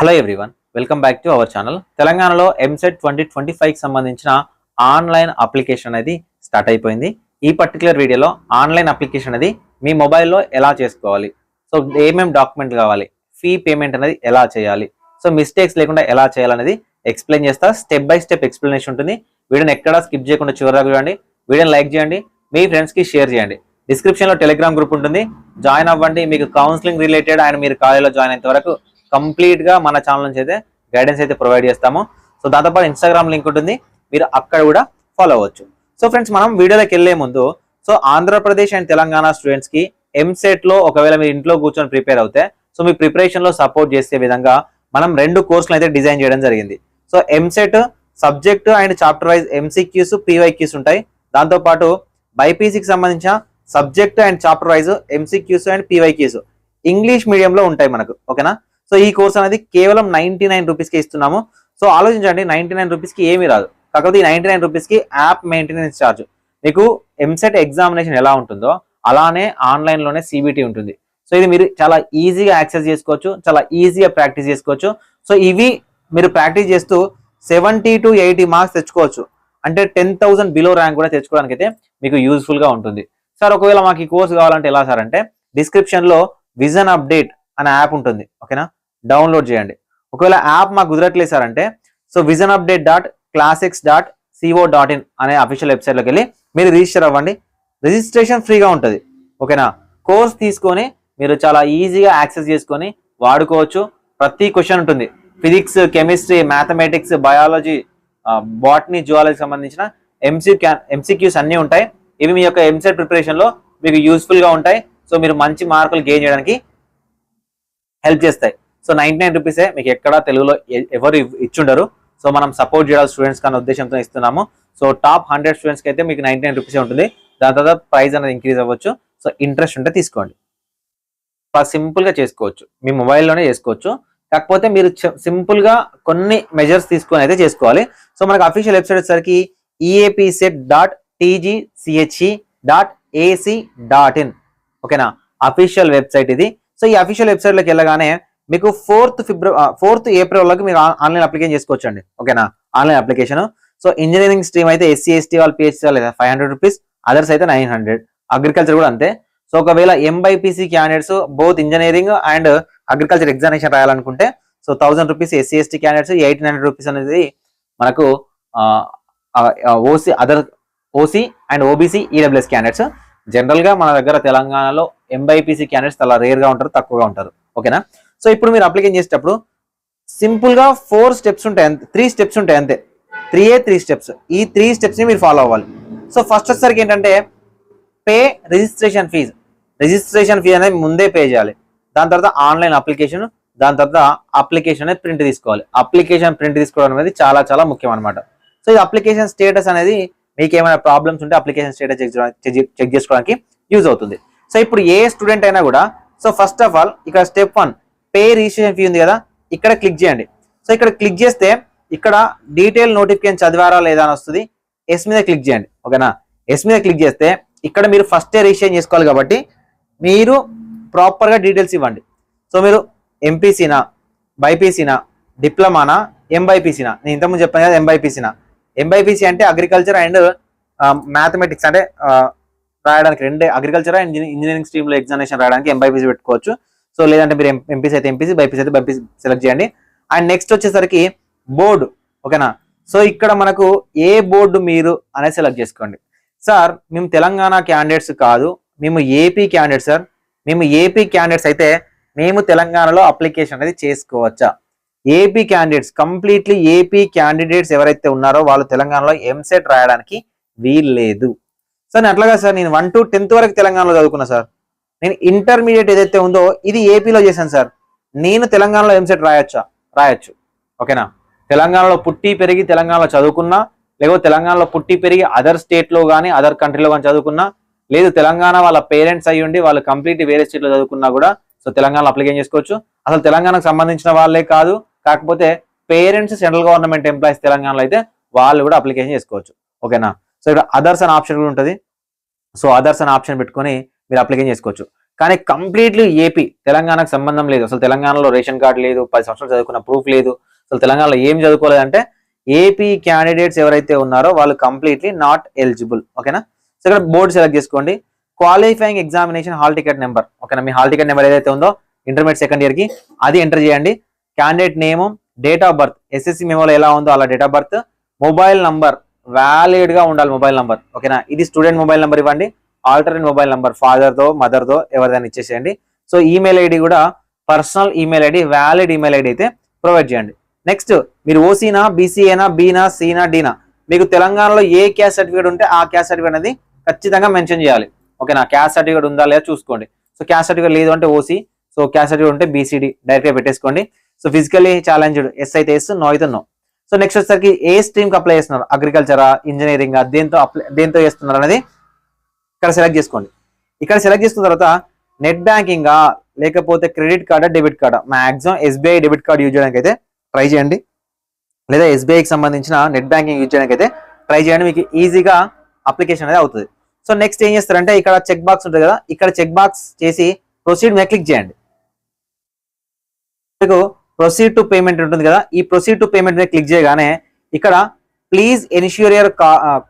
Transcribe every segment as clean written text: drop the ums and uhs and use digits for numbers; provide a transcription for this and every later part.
Hello everyone, welcome back to our channel. తెలంగాణలో ఎంసెట్ 2025కి సంబంధించిన online application అనేది స్టార్ట్ అయిపోయింది. ఈ పర్టికులర్ వీడియోలో ఆన్లైన్ అప్లికేషన్ అనేది మీ మొబైల్లో ఎలా చేసుకోవాలి, సో ఏమేమి డాక్యుమెంట్ కావాలి, ఫీ పేమెంట్ అనేది ఎలా చేయాలి, సో మిస్టేక్స్ లేకుండా ఎలా చేయాలనేది ఎక్స్ప్లెయిన్ చేస్తా. స్టెప్ బై స్టెప్ ఎక్స్ప్లెనేషన్ ఉంటుంది. వీడియోని ఎక్కడా స్కిప్ చేయకుండా చివరిదాకా చూడండి. వీడియోని లైక్ చేయండి, మీ ఫ్రెండ్స్కి షేర్ చేయండి. డిస్క్రిప్షన్లో టెలిగ్రామ్ గ్రూప్ ఉంటుంది, జాయిన్ అవ్వండి. మీకు కౌన్సిలింగ్ రిలేటెడ్ అండ్ మీరు కాలేజీలో జాయిన్ అయ్యేంత వరకు కంప్లీట్ గా మన ఛానల్ నుంచి అయితే గైడెన్స్ అయితే ప్రొవైడ్ చేస్తాము. సో దాంతోపాటు ఇన్స్టాగ్రామ్ లింక్ ఉంటుంది, మీరు అక్కడ కూడా ఫాలో అవ్వచ్చు. సో ఫ్రెండ్స్, మనం వీడియోలోకి వెళ్లే ముందు so Andhra Pradesh and Telangana students కి ఎంసెట్ లో ఒకవేళ మీరు ఇంట్లో కూర్చొని ప్రిపేర్ అవుతే సో మీ ప్రిపరేషన్ లో సపోర్ట్ చేసే విధంగా మనం 2 కోర్సులు అయితే డిజైన్ చేయడం జరిగింది. So EAMCET subject and chapter wise MCQs, PYQs ఉంటాయి. దాంతోపాటు బైపీసీకి సంబంధించిన subject and chapter wise MCQs and PYQs English మీడియంలో ఉంటాయి మనకు. ఓకేనా? సో ఈ కోర్స్ అనేది కేవలం 99 రూపీస్కి ఇస్తున్నాము. సో ఆలోచించండి, 99 రూపీస్కి ఏమీ రాదు. కాకపోతే ఈ 99 రూపీస్కి యాప్ మెయింటెనెన్స్ ఛార్జ్. మీకు ఎంసెట్ ఎగ్జామినేషన్ ఎలా ఉంటుందో అలానే ఆన్లైన్లోనే సిబిటి ఉంటుంది. సో ఇది మీరు చాలా ఈజీగా యాక్సెస్ చేసుకోవచ్చు, చాలా ఈజీగా ప్రాక్టీస్ చేసుకోవచ్చు. సో ఇవి మీరు ప్రాక్టీస్ చేస్తూ 70 to 80 మార్క్స్ తెచ్చుకోవచ్చు. అంటే 10,000 బిలో ర్యాంక్ కూడా తెచ్చుకోవడానికి అయితే మీకు యూజ్ఫుల్గా ఉంటుంది. సార్ ఒకవేళ మాకు ఈ కోర్స్ కావాలంటే ఎలా సార్ అంటే, డిస్క్రిప్షన్లో విజన్ అప్డేట్ అనే యాప్ ఉంటుంది. ఓకేనా? డౌన్లోడ్ చేయండి. ఒకవేళ యాప్ మాకు కుదరట్లేదు సార్ అంటే సో visionupdate.classics.co.in అనే అఫీషియల్ వెబ్సైట్లోకి వెళ్ళి మీరు రిజిస్టర్ అవ్వండి. రిజిస్ట్రేషన్ ఫ్రీగా ఉంటుంది. ఓకేనా? కోర్స్ తీసుకొని మీరు చాలా ఈజీగా యాక్సెస్ చేసుకొని వాడుకోవచ్చు. ప్రతి క్వశ్చన్ ఉంటుంది. Physics, chemistry, mathematics, biology, botany, zoology సంబంధించిన ఎంసీక్యూస్ అన్నీ ఉంటాయి. ఇవి మీ యొక్క ఎంసెట్ ప్రిపరేషన్లో మీకు యూస్ఫుల్గా ఉంటాయి. సో మీరు మంచి మార్కులు గెయిన్ చేయడానికి హెల్ప్ చేస్తాయి. సో 99 రూపీసే, మీకు ఎక్కడ తెలుగులో ఎవరు ఇచ్చుండరు. సో మనం సపోర్ట్ చేయాలి స్టూడెంట్స్ అనే ఉద్దేశంతో ఇస్తున్నాము. సో టాప్ 100 స్టూడెంట్స్కి అయితే మీకు 99 రూపీసే ఉంటుంది. దాని తర్వాత ప్రైస్ అనేది ఇంక్రీజ్ అవ్వచ్చు. సో ఇంట్రెస్ట్ ఉంటే తీసుకోండి. సింపుల్గా చేసుకోవచ్చు, మీ మొబైల్లోనే చేసుకోవచ్చు. కాకపోతే మీరు సింపుల్గా కొన్ని మెజర్స్ తీసుకొని అయితే చేసుకోవాలి. సో మనకు అఫీషియల్ వెబ్సైట్ వచ్చేసరికి eapset.tgche.ac.in. ఓకేనా? అఫీషియల్ వెబ్సైట్ ఇది. సో ఈ అఫీషియల్ వెబ్సైట్లోకి వెళ్ళగానే మీకు 4th ఏప్రిల్ వరకు మీరు ఆన్లైన్ అప్లికేషన్ చేసుకోవచ్చు అండి. ఓకేనా? Online application. So engineering stream అయితే ఎస్సీ, ఎస్టీ వాళ్ళు, పిహెచ్సి వాళ్ళు 500 రూపీస్, అదర్స్ అయితే 900. అగ్రికల్చర్ కూడా అంతే. సో ఒకవేళ MBiPC candidates both engineering and agriculture examination రాయాలనుకుంటే so 1000 rupees SC, ST candidates, 1800 rupees అనేది మనకు OC and OBC, EWS candidates. జనరల్గా మన దగ్గర తెలంగాణలో ఎంబైపీసీ క్యాండిడేట్స్ చాలా రేర్గా ఉంటారు, తక్కువగా ఉంటారు. ఓకేనా? సో ఇప్పుడు మీరు అప్లికేషన్ చేసేటప్పుడు సింపుల్గా 3 స్టెప్స్ ఉంటాయి అంతే. 3 స్టెప్స్. ఈ 3 స్టెప్స్ని మీరు ఫాలో అవ్వాలి. సో ఫస్ట్ వచ్చేసరికి ఏంటంటే pay registration fees. Registration fee అనేది ముందే పే చేయాలి. దాని తర్వాత ఆన్లైన్ అప్లికేషన్, దాని తర్వాత అప్లికేషన్ అనేది ప్రింట్ తీసుకోవాలి. అప్లికేషన్ ప్రింట్ తీసుకోవడం అనేది చాలా చాలా ముఖ్యం అనమాట. సో ఈ అప్లికేషన్ స్టేటస్ అనేది మీకు ఏమైనా ప్రాబ్లమ్స్ ఉంటే అప్లికేషన్ స్టేటస్ చెక్ చేసుకోవడానికి యూజ్ అవుతుంది. సో ఇప్పుడు ఏ స్టూడెంట్ అయినా కూడా సో ఫస్ట్ ఆఫ్ ఆల్ ఇక్కడ స్టెప్ 1 పే రిజిస్ట్రేషన్ ఫీ ఉంది కదా, ఇక్కడ క్లిక్ చేయండి. సో ఇక్కడ క్లిక్ చేస్తే ఇక్కడ డీటెయిల్ నోటిఫికేషన్ చదివారా లేదా అని వస్తుంది. ఎస్ మీద క్లిక్ చేయండి. ఓకేనా? ఎస్ మీద క్లిక్ చేస్తే ఇక్కడ మీరు ఫస్టే రిజిస్ట్రేషన్ చేసుకోవాలి కాబట్టి మీరు ప్రాపర్గా డీటెయిల్స్ ఇవ్వండి. సో మీరు ఎంపీసీనా, బైపీసీనా, డిప్లొమానా, ఎంబైపీసీనా? నేను ఇంతకుముందు చెప్పాను కదా ఎంబైపీసీనా. ఎంబైపీసీ అంటే అగ్రికల్చర్ అండ్ మ్యాథమెటిక్స్ అంటే రాయడానికి, 2 అగ్రికల్చర్ అండ్ ఇంజనీరింగ్ స్ట్రీమ్లో ఎగ్జామినేషన్ రాయడానికి ఎంబైపీసీ పెట్టుకోవచ్చు. సో లేదంటే మీరు ఎంపీసీ అయితే ఎంపీసీ, బైపీసీ అయితే బైపీసీ సెలెక్ట్ చేయండి. అండ్ నెక్స్ట్ వచ్చేసరికి బోర్డు. ఓకేనా? సో ఇక్కడ మనకు ఏ బోర్డు మీరు అనేది సెలెక్ట్ చేసుకోండి. సార్ మేము తెలంగాణ క్యాండిడేట్స్ కాదు, మేము ఏపీ క్యాండిడేట్స్ సార్. మేము ఏపీ క్యాండిడేట్స్ అయితే మేము తెలంగాణలో అప్లికేషన్ అనేది చేసుకోవచ్చా? AP candidates, completely AP candidates ఎవరైతే ఉన్నారో వాళ్ళు తెలంగాణలో ఎంసెట్ రాయడానికి వీల్లేదు. సార్ నేను అట్లాగా సార్, నేను 1 to 10th వరకు తెలంగాణలో చదువుకున్నా సార్. నేను ఇంటర్మీడియట్ ఏదైతే ఉందో ఇది ఏపీలో చేశాను సార్. నేను తెలంగాణలో ఎంసెట్ రాయొచ్చు. ఓకేనా? తెలంగాణలో పుట్టి పెరిగి తెలంగాణలో చదువుకున్నా, లేకపోతే తెలంగాణలో పుట్టి పెరిగి అదర్ స్టేట్లో కానీ అదర్ కంట్రీలో కానీ చదువుకున్నా, లేదు తెలంగాణ వాళ్ళ పేరెంట్స్ అయ్యి ఉండి వాళ్ళు కంప్లీట్ వేరే స్టేట్లో చదువుకున్నా కూడా సో తెలంగాణలో అప్లికేషన్ చేసుకోవచ్చు. అసలు తెలంగాణకు సంబంధించిన వాళ్ళే కాదు, కాకపోతే పేరెంట్స్ సెంట్రల్ గవర్నమెంట్ ఎంప్లాయీస్ తెలంగాణలో అయితే వాళ్ళు కూడా అప్లికేషన్ చేసుకోవచ్చు. ఓకేనా? సో ఇక్కడ అదర్స్ అనే ఆప్షన్ కూడా ఉంటుంది. సో అదర్స్ అనే ఆప్షన్ పెట్టుకొని మీరు అప్లికేషన్ చేసుకోవచ్చు. కానీ కంప్లీట్లీ ఏపీ, తెలంగాణకు సంబంధం లేదు. అసలు తెలంగాణలో రేషన్ కార్డు లేదు, 10 సంవత్సరాలు చదువుకున్న ప్రూఫ్ లేదు, అసలు తెలంగాణలో ఏం చదువుకోలేదంటే ఏపీ క్యాండిడేట్స్ ఎవరైతే ఉన్నారో వాళ్ళు కంప్లీట్లీ నాట్ ఎలిజిబుల్. ఓకేనా. సో ఇక్కడ బోర్డు సెలెక్ట్ చేసుకోండి. Qualifying examination hall ticket number, ఓకేనా. మీ హాల్ టికెట్ నెంబర్ ఏదైతే ఉందో ఇంటర్మీడియట్ సెకండ్ ఇయర్ కి అది ఎంటర్ చేయండి. Candidate name, date of birth, SSC మెమోలో ఎలా ఉందో అలా date of birth, mobile number valid గా ఉండాలి మొబైల్ నంబర్. ఓకేనా. ఇది స్టూడెంట్ మొబైల్ నంబర్ ఇవ్వండి. ఆల్టర్నేట్ మొబైల్ నంబర్ ఫాదర్ దో మదర్ దో ఎవరిదైనా ఇచ్చేసేయండి. సో ఈమెయిల్ ఐడి కూడా personal email ID, valid email ID అయితే ప్రొవైడ్ చేయండి. నెక్స్ట్ మీరు ఓసీనా, బీసీఏనా, బీనా, సీనా, డీనా, మీకు తెలంగాణలో ఏ క్యాస్ట్ సర్టిఫికేట్ ఉంటే ఆ క్యాస్ట్ సర్టిఫికేట్ అనేది ఖచ్చితంగా మెన్షన్ చేయాలి. ఓకేనా. క్యాస్ట్ సర్టిఫికేట్ ఉందా లేదా చూసుకోండి. సో క్యాస్ట్ సర్టిఫికేట్ లేదు అంటే ఓసీ, సో క్యాస్ట్ సర్టిఫికేట్ ఉంటే బీసీడీ డైరెక్ట్ గా పెట్టేసుకోండి. సో ఫిజికల్లీ ఛాలెంజ్డ్ ఎస్ అయితే ఎస్, నో అయితే నో. సో నెక్స్ట్ వచ్చేసరికి ఏ స్ట్రీమ్ కి అప్లై చేస్తున్నారు, అగ్రికల్చరా, ఇంజనీరింగ్, దేంతో చేస్తున్నారు అనేది ఇక్కడ సెలెక్ట్ చేసుకోండి. ఇక్కడ సెలెక్ట్ చేసుకున్న తర్వాత నెట్ బ్యాంకింగా లేకపోతే క్రెడిట్ కార్డా, డెబిట్ కార్డా, maximum SBI debit card use చేయడానికి అయితే ట్రై చేయండి, లేదా ఎస్బీఐకి సంబంధించిన నెట్ బ్యాంకింగ్ యూజ్ చేయడానికి అయితే ట్రై చేయండి. మీకు ఈజీగా అప్లికేషన్ అనేది అవుతుంది. సో నెక్స్ట్ ఏం చేస్తారంటే ఇక్కడ చెక్ బాక్స్ ఉంటుంది కదా, ఇక్కడ చెక్ బాక్స్ చేసి ప్రొసీడ్ మీద క్లిక్ చేయండి. మీకు ప్రొసీడ్ టు పేమెంట్ ఉంటుంది కదా, ఈ ప్రొసీడ్ టు పేమెంట్ మీద క్లిక్ చేయగానే ఇక్కడ please ensure your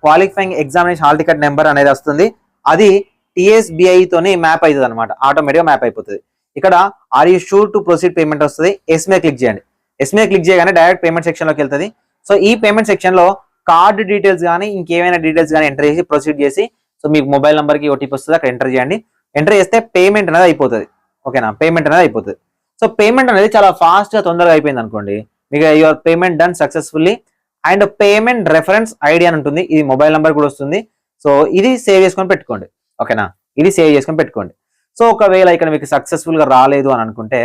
qualifying examination hall ticket number అనేది వస్తుంది. అది టీఎస్బిఐ తోని మ్యాప్ అవుతుంది అనమాట, ఆటోమేటిక్గా మ్యాప్ అయిపోతుంది. ఇక్కడ are you sure to proceed payment వస్తుంది, ఎస్ మీద క్లిక్ చేయండి. ఎస్ మీద క్లిక్ చేయగానే డైరెక్ట్ పేమెంట్ సెక్షన్ లోకి వెళ్తుంది. సో ఈ పేమెంట్ సెక్షన్ లో కార్డ్ డీటెయిల్స్ కానీ ఇంకేమైనా డీటెయిల్స్ కానీ ఎంటర్ చేసి ప్రొసీడ్ చేసి, సో మీకు మొబైల్ నెంబర్ కి ఓటీపీ వస్తుంది, అక్కడ ఎంటర్ చేయండి. ఎంటర్ చేస్తే పేమెంట్ అనేది అయిపోతుంది. ఓకేనా. పేమెంట్ అనేది అయిపోతుంది. సో పేమెంట్ అనేది చాలా ఫాస్ట్ గా తొందరగా అయిపోయింది అనుకోండి, మీకు your payment done successfully and payment reference ID అని ఉంటుంది, ఇది మొబైల్ నెంబర్ కూడా వస్తుంది. సో ఇది సేవ్ చేసుకొని పెట్టుకోండి. ఓకేనా. ఇది సేవ్ చేసుకొని పెట్టుకోండి. సో ఒకవేళ ఇక్కడ మీకు సక్సెస్ఫుల్ గా రాలేదు అని అనుకుంటే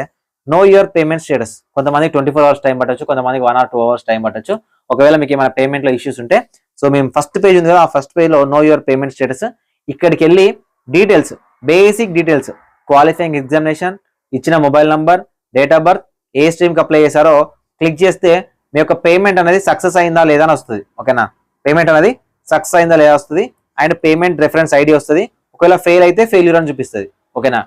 నో యువర్ పేమెంట్ స్టేటస్, కొంతమందికి 24 hours టైం పట్టచ్చు, కొంతమందికి 1 or 2 hours టైం పట్టచ్చు. ఒకవేళ మీకు ఏమైనా పేమెంట్ లో ఇష్యూస్ ఉంటే, సో మేము ఫస్ట్ పేజ్ ఉంది కదా, ఆ ఫస్ట్ పేజ్ లో నో యువర్ పేమెంట్ స్టేటస్, ఇక్కడికి వెళ్ళి details, basic details, qualifying examination, ఇచ్చిన mobile number, date of birth, ఏ స్ట్రీమ్ కి అప్లై చేశారో క్లిక్ చేస్తే మీ యొక్క పేమెంట్ అనేది సక్సెస్ అయిందా లేదా అని వస్తుంది. ఓకేనా. పేమెంట్ అనేది సక్సెస్ అయిందా లేదా వస్తుంది అండ్ పేమెంట్ రెఫరెన్స్ ఐడి వస్తుంది. ఒకవేళ ఫెయిల్ అయితే ఫెయిల్యూర్ అని చూపిస్తుంది. ఓకేనా.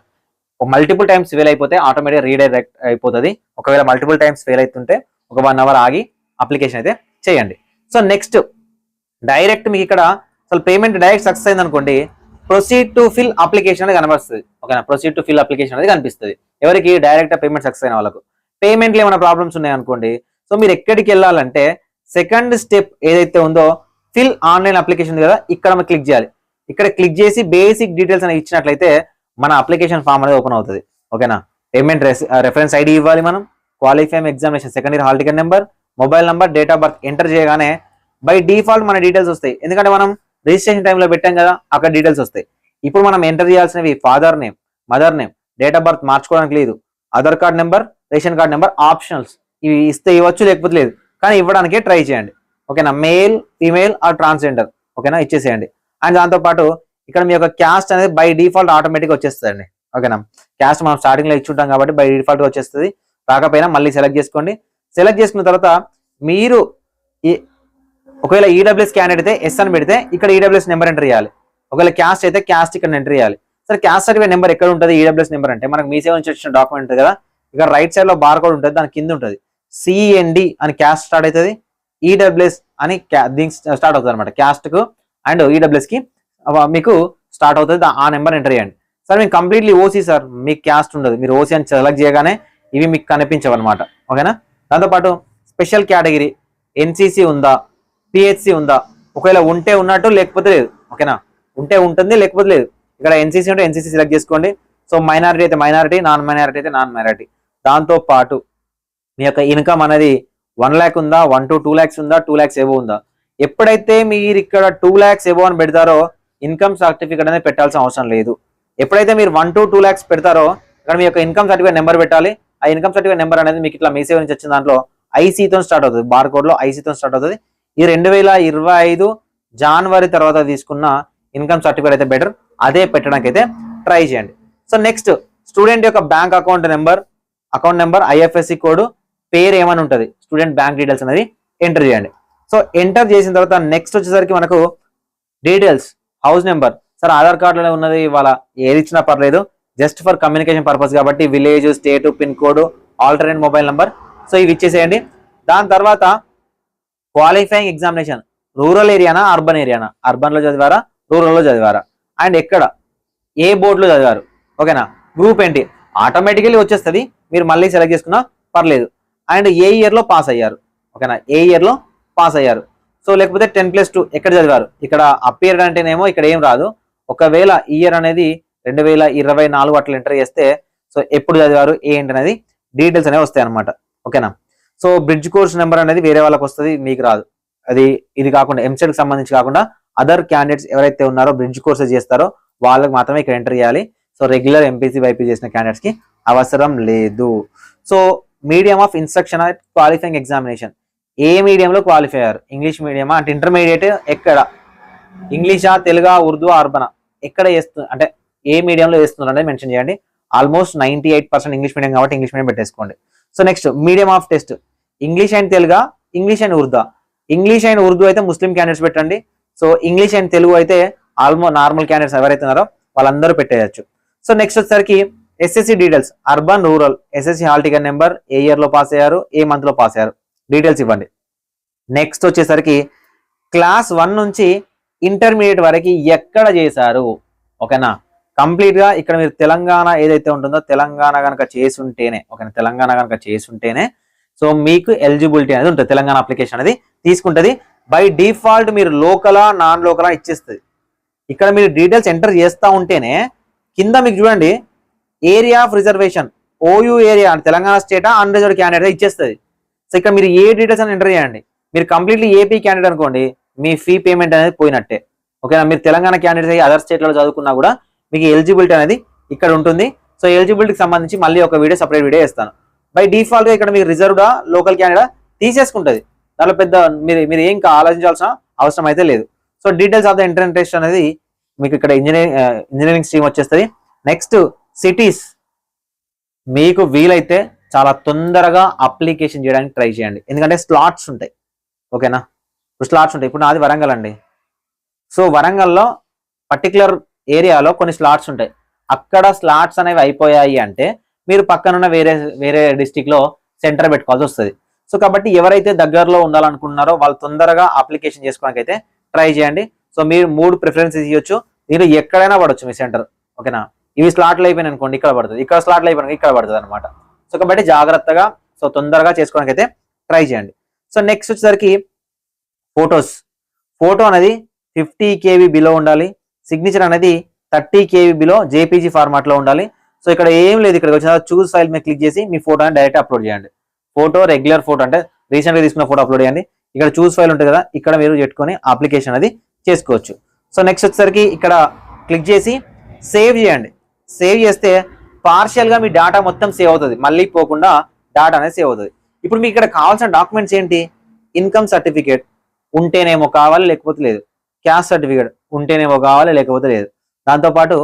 మల్టిపుల్ టైమ్స్ ఫెయిల్ అయిపోతే ఆటోమేటిక్గా రీడైరెక్ట్ అయిపోతుంది. ఒకవేళ మల్టిపుల్ టైమ్స్ ఫెయిల్ అవుతుంటే ఒక 1 hour ఆగి అప్లికేషన్ అయితే చేయండి. సో నెక్స్ట్ డైరెక్ట్ మీకు ఇక్కడ అసలు పేమెంట్ డైరెక్ట్ సక్సెస్ అయింది అనుకోండి, ప్రొసీడ్ టు ఫిల్ అప్లికేషన్ అనేది కనిపిస్తుంది. ఓకేనా. ప్రొసీడ్ టు ఫిల్ అప్లికేషన్ అనేది కనిపిస్తుంది ఎవరికి, డైరెక్ట్ పేమెంట్ సక్సెస్ అయిన వాళ్ళకు. పేమెంట్లో ఏమైనా ప్రాబ్లమ్స్ ఉన్నాయి అనుకోండి, సో మీరు ఎక్కడికి వెళ్ళాలంటే సెకండ్ స్టెప్ ఏదైతే ఉందో ఫిల్ ఆన్లైన్ అప్లికేషన్ కదా, ఇక్కడ మనం క్లిక్ చేయాలి. ఇక్కడ క్లిక్ చేసి బేసిక్ డీటెయిల్స్ అనేది ఇచ్చినట్లయితే మన అప్లికేషన్ ఫామ్ అనేది ఓపెన్ అవుతుంది. ఓకేనా. పేమెంట్ రెఫరెన్స్ ఐడి ఇవ్వాలి మనం, qualifying examination second year hall ticket number, mobile number, date of birth enter చేయగానే బై డిఫాల్ట్ మన డీటెయిల్స్ వస్తాయి, ఎందుకంటే మనం రిజిస్ట్రేషన్ టైంలో పెట్టాం కదా, అక్కడ డీటెయిల్స్ వస్తాయి. ఇప్పుడు మనం ఎంటర్ చేయాల్సినవి father name, mother name, date of birth మార్చుకోవడానికి లేదు, Aadhaar card number, ration card number ఆప్షనల్స్, ఇవి ఇస్తే ఇవ్వచ్చు లేకపోతే లేదు, కానీ ఇవ్వడానికే ట్రై చేయండి. ఓకేనా. మేల్, ఫీమేల్ ఆర్ ట్రాన్స్జెండర్, ఓకేనా, ఇచ్చేసేయండి. అండ్ దాంతోపాటు ఇక్కడ మీ యొక్క క్యాస్ట్ అనేది బై డిఫాల్ట్ ఆటోమేటిక్గా వచ్చేస్తుంది. ఓకేనా. క్యాస్ట్ మనం స్టార్టింగ్ లో ఇచ్చుంటాం కాబట్టి బై డిఫాల్ట్ గా వచ్చేస్తుంది. రాకపోయినా మళ్ళీ సెలెక్ట్ చేసుకోండి. సెలెక్ట్ చేసుకున్న తర్వాత మీరు ఒకవేళ ఈడబ్ల్యూఎస్ క్యాండిడేట్ అయితే ఎస్ అని పెడితే ఇక్కడ ఈడబ్ల్యూఎస్ నెంబర్ ఎంటర్ చేయాలి. ఒకవేళ క్యాస్ట్ అయితే క్యాస్ట్ ఇక్కడ ఎంటర్ చేయాలి. సరే క్యాస్ట్ సర్టిఫికేట్ నెంబర్ ఎక్కడ ఉంటుంది, ఈడబ్ల్యూఎస్ నెంబర్ అంటే మనకు మీ సేవ నుంచి వచ్చిన డాక్యుమెంట్ ఉంటుంది కదా, ఇక్కడ రైట్ సైడ్ లో బార్ కోడ్ ఉంటుంది, దాని కింద ఉంటుంది సిఎన్డి అని క్యాస్ట్ స్టార్ట్ అవుతుంది, ఈడబ్ల్యూఎస్ అని దీనికి స్టార్ట్ అవుతుంది అనమాట. క్యాస్ట్ కు అండ్ ఈడబ్ల్యూఎస్ కి మీకు స్టార్ట్ అవుతుంది, ఆ నెంబర్ ఎంటర్ చేయండి. సార్ మీకు కంప్లీట్లీ ఓసీ సార్, మీకు క్యాస్ట్ ఉండదు, మీరు ఓసీ అని సెలెక్ట్ చేయగానే ఇవి మీకు కనిపించవు అనమాట. ఓకేనా. దాంతోపాటు స్పెషల్ కేటగిరీ, ఎన్సీసీ ఉందా, పిహెచ్సి ఉందా, ఒకవేళ ఉంటే ఉన్నట్టు లేకపోతే లేదు. ఓకేనా. ఉంటే ఉంటుంది లేకపోతే లేదు. ఇక్కడ ఎన్సీసీ ఉంటే ఎన్సీసీ సెలెక్ట్ చేసుకోండి. సో మైనారిటీ అయితే మైనారిటీ, నాన్ మైనారిటీ అయితే నాన్ మైనారిటీ. దాంతోపాటు మీ యొక్క ఇన్కమ్ అనేది 1 lakh ఉందా, 1 to 2 lakhs ఉందా, 2 lakhs ఎబో ఉందా. ఎప్పుడైతే మీరు ఇక్కడ 2 lakhs ఎబో అని పెడతారో ఇన్కమ్ సర్టిఫికేట్ అనేది పెట్టాల్సిన అవసరం లేదు. ఎప్పుడైతే మీరు 1 to 2 lakhs పెడతారో ఇక్కడ మీ యొక్క ఇన్కమ్ సర్టిఫికేట్ నెంబర్ పెట్టాలి. ఆ ఇన్కమ్ సర్టిఫికేట్ నెంబర్ అనేది మీకు ఇట్లా మీ సేవ నుంచి వచ్చిన దాంట్లో ఐసీతో స్టార్ట్ అవుతుంది, బార్ కోడ్ లో ఐసీతో స్టార్ట్ అవుతుంది. ఈ 2025 January తర్వాత తీసుకున్న ఇన్కమ్ సర్టిఫికేట్ అయితే బెటర్, అదే పెట్టడానికి అయితే ట్రై చేయండి. సో నెక్స్ట్ స్టూడెంట్ యొక్క bank account number, IFSC code, పేరు ఏమని ఉంటుంది, స్టూడెంట్ బ్యాంక్ డీటెయిల్స్ అనేది ఎంటర్ చేయండి. సో ఎంటర్ చేసిన తర్వాత నెక్స్ట్ వచ్చేసరికి మనకు details, house number, sir Aadhaar కార్డులో ఉన్నది, ఇవాళ ఏది ఇచ్చినా పర్లేదు, జస్ట్ ఫర్ కమ్యూనికేషన్ పర్పస్ కాబట్టి village, state, pin code, alternate mobile number, so ఇవి ఇచ్చేసేయండి. దాని తర్వాత క్వాలిఫైయింగ్ ఎగ్జామినేషన్ రూరల్ ఏరియానా అర్బన్ ఏరియానా, అర్బన్లో చదివారా రూరల్లో చదివారా, అండ్ ఎక్కడ ఏ బోర్డులో చదివారు, ఓకేనా. గ్రూప్ ఏంటి ఆటోమేటికలీ వచ్చేస్తుంది, మీరు మళ్ళీ సెలెక్ట్ చేసుకున్నా పర్లేదు. అండ్ ఏ ఇయర్లో పాస్ అయ్యారు, ఓకేనా, ఏ ఇయర్లో పాస్ అయ్యారు. సో లేకపోతే 10+2 ఎక్కడ చదివారు, ఇక్కడ అపియర్ అంటేనేమో ఇక్కడ ఏం రాదు. ఒకవేళ ఇయర్ అనేది 2024 అట్లా ఎంటర్ చేస్తే సో ఎప్పుడు చదివారు ఏంటి అనేది డీటెయిల్స్ అనేవి వస్తాయి అనమాట, ఓకేనా. సో బ్రిడ్జ్ కోర్స్ నెంబర్ అనేది వేరే వాళ్ళకి వస్తుంది, మీకు రాదు. అది ఇది కాకుండా ఎంసెట్కి సంబంధించి కాకుండా అదర్ క్యాండిడేట్స్ ఎవరైతే ఉన్నారో బ్రిడ్జ్ కోర్సెస్ చేస్తారో వాళ్ళకి మాత్రమే ఇక్కడ ఎంటర్ చేయాలి. సో రెగ్యులర్ ఎంపీసీ బైపీసీ చేసిన క్యాండిడేట్స్ కి అవసరం లేదు. So medium of instruction qualifying examination ఏ మీడియంలో క్వాలిఫై అయ్యారు, ఇంగ్లీష్ మీడియమా అంటే ఇంటర్మీడియట్ ఎక్కడ, ఇంగ్లీషా, తెలుగా, ఉర్దూ, అర్బనా ఎక్కడ చేస్తుంది అంటే ఏ మీడియంలో చేస్తున్నారు అనేది మెన్షన్ చేయండి. ఆల్మోస్ట్ 98% ఇంగ్లీష్ మీడియం కాబట్టి ఇంగ్లీష్ మీడియం పెట్టేసుకోండి. So next medium of test English and తెలుగా, English and Urdu. English and Urdu అయితే ముస్లిం క్యాండిడేట్స్ పెట్టండి. సో ఇంగ్లీష్ అండ్ తెలుగు అయితే ఆల్మోస్ట్ నార్మల్ క్యాండిడేట్స్ ఎవరైతే ఉన్నారో వాళ్ళందరూ పెట్టేయచ్చు. సో నెక్స్ట్ వచ్చేసరికి SSC details urban rural, SSC hall ticket number, ఏ ఇయర్ లో పాస్ అయ్యారు, ఏ మంత్ లో పాస్ అయ్యారు, డీటెయిల్స్ ఇవ్వండి. నెక్స్ట్ వచ్చేసరికి క్లాస్ 1 నుంచి ఇంటర్మీడియట్ వరకు ఎక్కడ చేశారు, ఓకేనా. కంప్లీట్ గా ఇక్కడ మీరు తెలంగాణ ఏదైతే ఉంటుందో తెలంగాణ కనుక చేసుంటేనే, ఓకేనా, తెలంగాణ కనుక చేసుంటేనే సో మీకు ఎలిజిబిలిటీ అనేది ఉంటుంది, తెలంగాణ అప్లికేషన్ అనేది తీసుకుంటుంది. బై డిఫాల్ట్ మీరు లోకలా నాన్ లోకలా ఇచ్చేస్తుంది. ఇక్కడ మీరు డీటెయిల్స్ ఎంటర్ చేస్తూ ఉంటేనే కింద మీకు చూడండి area of reservation OU area అంటే తెలంగాణ స్టేటా అన్రిజర్వ్డ్ క్యాండిడేట్ ఇచ్చేస్తుంది. సో ఇక్కడ మీరు ఏ డీటెయిల్స్ అని ఎంటర్ చేయండి. మీరు కంప్లీట్లీ ఏపీ క్యాండిడేట్ అనుకోండి మీ ఫీ పేమెంట్ అనేది పోయినట్టే, ఓకేనా. మీరు తెలంగాణ క్యాండిడేట్స్ అయ్యి అదర్ స్టేట్లలో చదువుకున్నా కూడా మీకు ఎలిజిబిలిటీ అనేది ఇక్కడ ఉంటుంది. సో ఎలిజిబిలిటీకి సంబంధించి మళ్ళీ ఒక వీడియో సపరేట్ వీడియో ఇస్తాను. బై డిఫాల్ట్ గా ఇక్కడ మీకు రిజర్వ్డా లోకల్ క్యాండిడేట్ తీసేసుకుంటుంది. దానిలో పెద్ద మీరు ఏం ఆలోచించాల్సిన అవసరం అయితే లేదు. So details of the entrance test అనేది మీకు ఇక్కడ ఇంజనీరింగ్ స్ట్రీమ్ వచ్చేస్తుంది. నెక్స్ట్ సిటీస్ మీకు వీలైతే చాలా తొందరగా అప్లికేషన్ చేయడానికి ట్రై చేయండి, ఎందుకంటే స్లాట్స్ ఉంటాయి, ఓకేనా. ఇప్పుడు స్లాట్స్ ఉంటాయి. ఇప్పుడు నాది వరంగల్ అండి. సో వరంగల్లో పర్టికులర్ ఏరియాలో కొన్ని స్లాట్స్ ఉంటాయి. అక్కడ స్లాట్స్ అనేవి అయిపోయాయి అంటే మీరు పక్కనున్న వేరే డిస్టిక్ లో సెంటర్ పెట్టుకోవాల్సి వస్తుంది. సో కాబట్టి ఎవరైతే దగ్గరలో ఉండాలనుకుంటున్నారో వాళ్ళు తొందరగా అప్లికేషన్ చేసుకోవడానికి అయితే ట్రై చేయండి. సో మీరు 3 ప్రిఫరెన్సెస్ ఇవ్వచ్చు, మీరు ఎక్కడైనా పడవచ్చు మీ సెంటర్, ఓకేనా. ఇవి స్లాట్లు అయిపోయినాయి అనుకోండి ఇక్కడ పడుతుంది, ఇక్కడ స్లాట్లు అయిపోయినా ఇక్కడ పడుతుంది అనమాట. సో కాబట్టి జాగ్రత్తగా సో తొందరగా చేసుకోవడానికి అయితే ట్రై చేయండి. సో నెక్స్ట్ వచ్చేసరికి ఫోటో అనేది 50 KB బిలో ఉండాలి. సిగ్నేచర్ అనేది 30 KB బిలో జేపీజీ ఫార్మాట్ లో ఉండాలి. సో ఇక్కడ ఏం లేదు, ఇక్కడ వచ్చిన చూస్ ఫైల్ మీద క్లిక్ చేసి మీ ఫోటోని డైరెక్ట్ అప్లోడ్ చేయండి. ఫోటో రెగ్యులర్ ఫోటో అంటే రీసెంట్ గా తీసుకున్న ఫోటో అప్లోడ్ చేయండి. ఇక్కడ చూస్ ఫైల్ ఉంటుంది కదా, ఇక్కడ మీరు పెట్టుకొని అప్లికేషన్ అది చేసుకోవచ్చు. సో నెక్స్ట్ వచ్చేసరికి ఇక్కడ క్లిక్ చేసి సేవ్ చేయండి. సేవ్ చేస్తే పార్షియల్ గా మీ డేటా మొత్తం సేవ్ అవుతుంది, మళ్ళీ పోకుండా డేటా అనేది సేవ్ అవుతుంది. ఇప్పుడు మీకు ఇక్కడ కావాల్సిన డాక్యుమెంట్స్ ఏంటి, ఇన్కమ్ సర్టిఫికేట్ ఉంటేనేమో కావాలి లేకపోతే లేదు, క్యాస్ట్ సర్టిఫికేట్ ఉంటేనేమో కావాలి లేకపోతే లేదు, దాంతోపాటు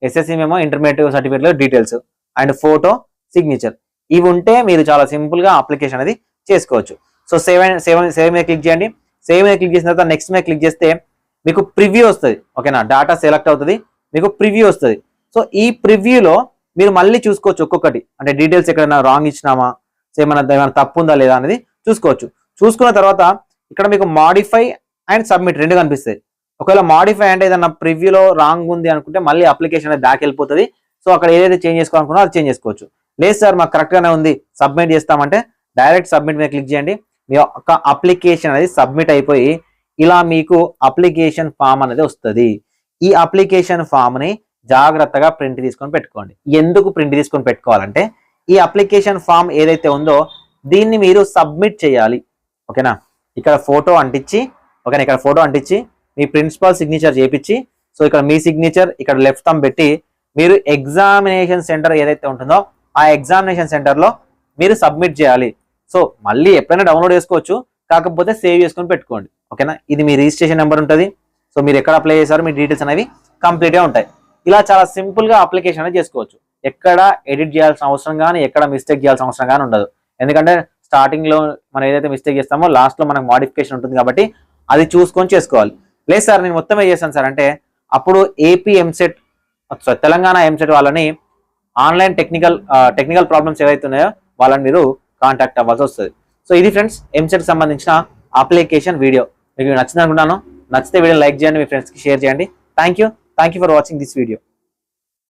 SSC memo intermediate certificate details and photo signature ఇవి ఉంటే మీరు చాలా సింపుల్ గా అప్లికేషన్ అనేది చేసుకోవచ్చు. సో సేవ్ మీద క్లిక్ చేయండి. సేవ్ మీద క్లిక్ చేసిన తర్వాత నెక్స్ట్ మీద క్లిక్ చేస్తే మీకు ప్రివ్యూ వస్తుంది, ఓకేనా. డేటా సెలెక్ట్ అవుతుంది, మీకు ప్రివ్యూ వస్తుంది. సో ఈ ప్రివ్యూలో మీరు మళ్ళీ చూసుకోవచ్చు ఒక్కొక్కటి, అంటే డీటెయిల్స్ ఎక్కడైనా రాంగ్ ఇచ్చినామా, ఏమైనా తప్పు ఉందా లేదా అనేది చూసుకోవచ్చు. చూసుకున్న తర్వాత ఇక్కడ మీకు మాడిఫై అండ్ సబ్మిట్ 2 కనిపిస్తాయి. ఒకవేళ మాడిఫై అంటే ఏదన్నా ప్రివ్యూలో రాంగ్ ఉంది అనుకుంటే మళ్ళీ అప్లికేషన్ అనేది బ్యాక్ వెళ్ళిపోతుంది. సో అక్కడ ఏదైతే చేంజ్ చేసుకోవాలనుకున్నా అది చేంజ్ చేసుకోవచ్చు. లేదు సార్ మాకు కరెక్ట్ గానే ఉంది సబ్మిట్ చేస్తామంటే డైరెక్ట్ సబ్మిట్ మీద క్లిక్ చేయండి. మీ యొక్క అప్లికేషన్ అనేది సబ్మిట్ అయిపోయి ఇలా మీకు అప్లికేషన్ ఫామ్ అనేది వస్తుంది. ఈ అప్లికేషన్ ఫామ్ ని జాగ్రత్తగా ప్రింట్ తీసుకొని పెట్టుకోండి. ఎందుకు ప్రింట్ తీసుకొని పెట్టుకోవాలంటే ఈ అప్లికేషన్ ఫామ్ ఏదైతే ఉందో దీన్ని మీరు సబ్మిట్ చేయాలి, ఓకేనా. ఇక్కడ ఫోటో అంటించి, ఓకేనా, ఇక్కడ ఫోటో అంటించి మీ ప్రిన్సిపల్ సిగ్నేచర్ చేపించి, సో ఇక్కడ మీ సిగ్నేచర్ ఇక్కడ లెఫ్ట్ థంబ్ పెట్టి మీరు ఎగ్జామినేషన్ సెంటర్ ఏదైతే ఉంటుందో ఆ ఎగ్జామినేషన్ సెంటర్ లో మీరు సబ్మిట్ చేయాలి. సో మళ్ళీ ఎప్పుడైనా డౌన్లోడ్ చేసుకోవచ్చు, కాకపోతే సేవ్ చేసుకొని పెట్టుకోండి, ఓకేనా. ఇది మీ రిజిస్ట్రేషన్ నెంబర్ ఉంటుంది. సో మీరు ఎక్కడ అప్లై చేశారో మీ డీటెయిల్స్ అనేవి కంప్లీట్ గా ఉంటాయి. ఇలా చాలా సింపుల్ గా అప్లికేషన్ అనేది చేసుకోవచ్చు. ఎక్కడ ఎడిట్ చేయాల్సిన అవసరం కానీ ఎక్కడ మిస్టేక్ చేయాల్సిన అవసరం కానీ ఉండదు. ఎందుకంటే స్టార్టింగ్ లో మనం ఏదైతే మిస్టేక్ చేస్తామో లాస్ట్ లో మనకు మోడిఫికేషన్ ఉంటుంది కాబట్టి అది చూసుకొని చేసుకోవాలి. లేదు సార్ నేను మొత్తమే చేశాను సార్ అంటే అప్పుడు ఏపీ ఎంసెట్ తెలంగాణ ఎంసెట్ వాళ్ళని ఆన్లైన్ టెక్నికల్ ప్రాబ్లమ్స్ ఏవైతే ఉన్నాయో వాళ్ళని మీరు కాంటాక్ట్ అవ్వాల్సి వస్తుంది. సో ఇది ఫ్రెండ్స్ ఎంసెట్ సంబంధించిన అప్లికేషన్ వీడియో. మీకు నచ్చింది అనుకుంటాను. నచ్చితే వీడియో లైక్ చేయండి, మీ ఫ్రెండ్స్కి షేర్ చేయండి. Thank you for watching this video.